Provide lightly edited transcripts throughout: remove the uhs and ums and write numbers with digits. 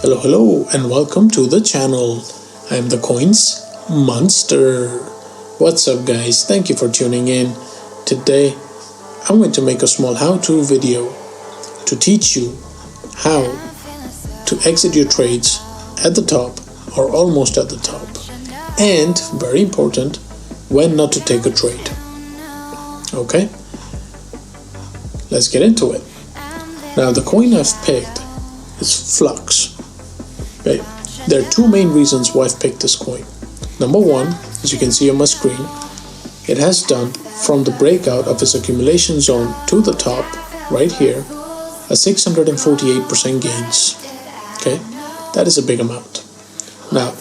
Hello and welcome to the channel. I am the Coins Monster. What's up guys, thank you for tuning in. Today I'm going to make a small how-to video to teach you how to exit your trades at the top or almost at the top, and very important, when not to take a trade. Okay, let's get into it. Now the coin I've picked is Flux. Okay, there are two main reasons why I've picked this coin. Number one, as you can see on my screen, it has done from the breakout of its accumulation zone to the top right here a 648% gains. Okay, that is a big amount. Now,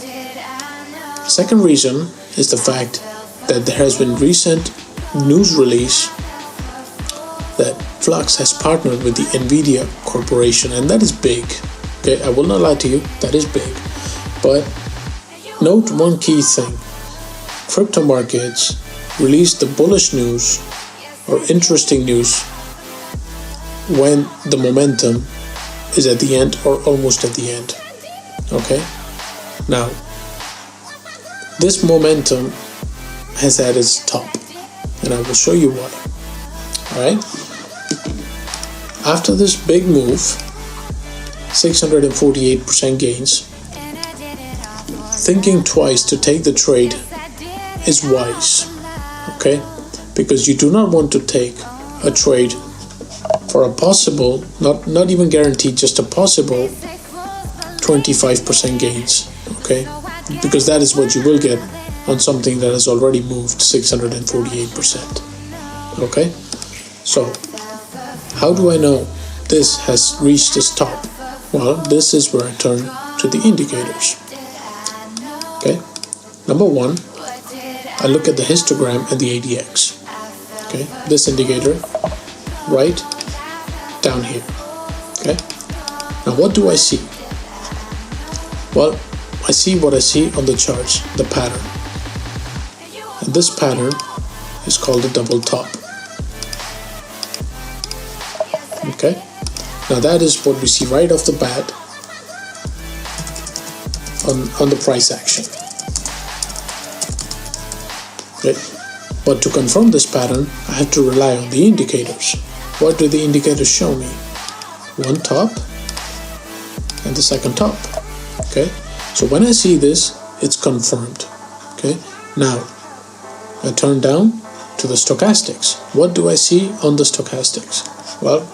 second reason is the fact that there has been recent news release that Flux has partnered with the Nvidia Corporation, and that is big. Okay, I will not lie to you, that is big. But note one key thing: crypto markets release the bullish news or interesting news when the momentum is at the end or almost at the end. Okay, now this momentum has at its top, and I will show you why. Alright, after this big move, 648% gains, thinking twice to take the trade is wise. Okay, because you do not want to take a trade for a possible, not even guaranteed, just a possible 25% gains. Okay, because that is what you will get on something that has already moved 648%. Okay, so how do I know this has reached its top? Well, this is where I turn to the indicators. Okay, number one, I look at the histogram and the ADX. Okay, this indicator right down here. Okay, now what do I see? Well, I see what I see on the charts, the pattern. And this pattern is called a double top. Okay, now that is what we see right off the bat on the price action. Okay, but to confirm this pattern, I have to rely on the indicators. What do the indicators show me? One top and the second top. Okay, so when I see this, it's confirmed. Okay, now I turn down to the stochastics. What do I see on the stochastics? Well,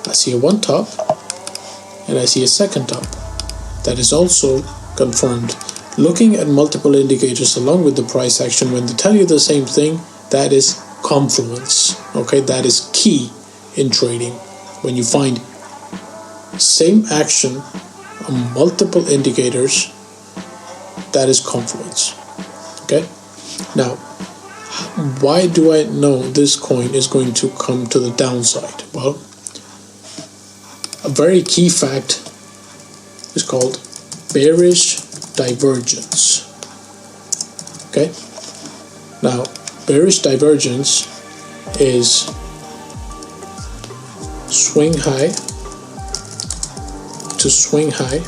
I see a one top and I see a second top. That is also confirmed. Looking at multiple indicators along with the price action, when they tell you the same thing, that is confluence. Okay, that is key in trading. When you find same action on multiple indicators, that is confluence. Okay, now why do I know this coin is going to come to the downside? Well, a very key fact is called bearish divergence. Okay, now bearish divergence is swing high to swing high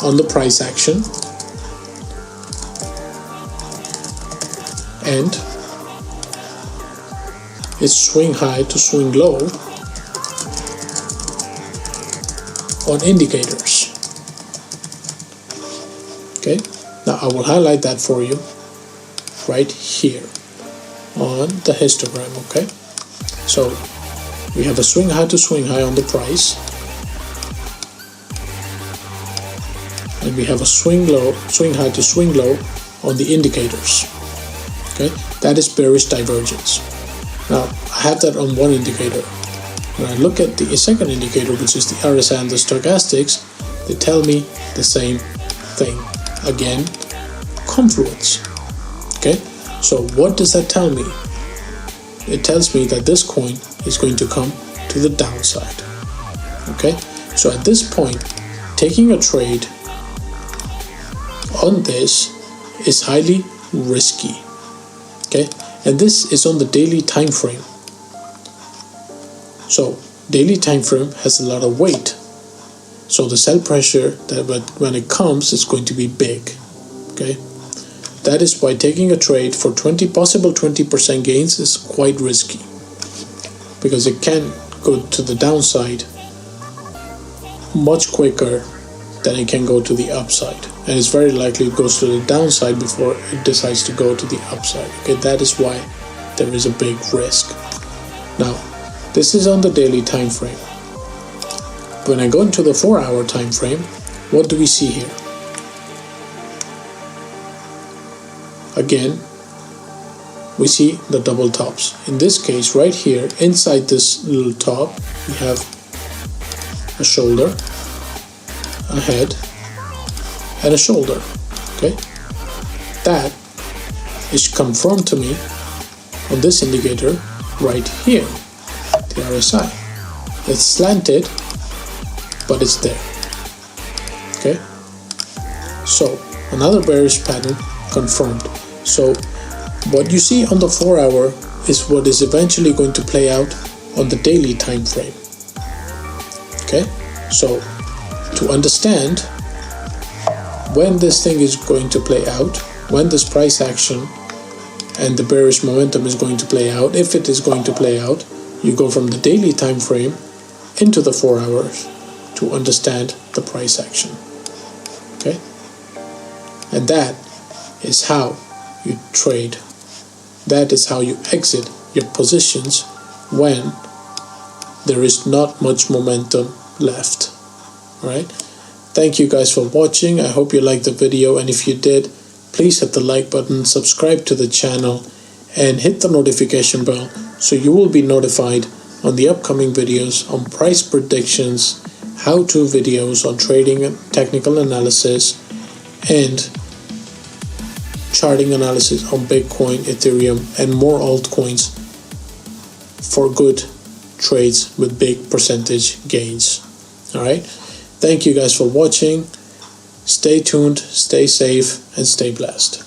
on the price action, and it's swing high to swing low on indicators. Okay, now I will highlight that for you right here on the histogram. Okay, so we have a swing high to swing high on the price, and we have a swing high to swing low on the indicators. Okay, that is bearish divergence. Now I have that on one indicator. When I look at the second indicator, which is the RSI and the stochastics, they tell me the same thing. Again, confluence. Okay, so what does that tell me? It tells me that this coin is going to come to the downside. Okay, so at this point, taking a trade on this is highly risky. Okay, and this is on the daily time frame. So daily time frame has a lot of weight. So the sell pressure, when it comes, is going to be big. Okay, that is why taking a trade for possible 20% gains is quite risky, because it can go to the downside much quicker than it can go to the upside, and it's very likely it goes to the downside before it decides to go to the upside. Okay, that is why there is a big risk. Now, this is on the daily time frame. When I go into the 4-hour time frame, what do we see here? Again, we see the double tops. In this case, right here, inside this little top, we have a shoulder, a head, and a shoulder. Okay, that is confirmed to me on this indicator right here, the RSI. It's slanted, but it's there. Okay, so another bearish pattern confirmed. So what you see on the 4-hour is what is eventually going to play out on the daily time frame. Okay, so to understand when this thing is going to play out, when this price action and the bearish momentum is going to play out, if it is going to play out, you go from the daily time frame into the 4 hours to understand the price action. Okay, and that is how you trade. That is how you exit your positions when there is not much momentum left. Alright, thank you guys for watching. I hope you liked the video, and if you did, please hit the like button, subscribe to the channel, and hit the notification bell so you will be notified on the upcoming videos on price predictions, how-to videos on trading and technical analysis, and charting analysis on Bitcoin, Ethereum, and more altcoins for good trades with big percentage gains. Alright, thank you guys for watching. Stay tuned, stay safe, and stay blessed.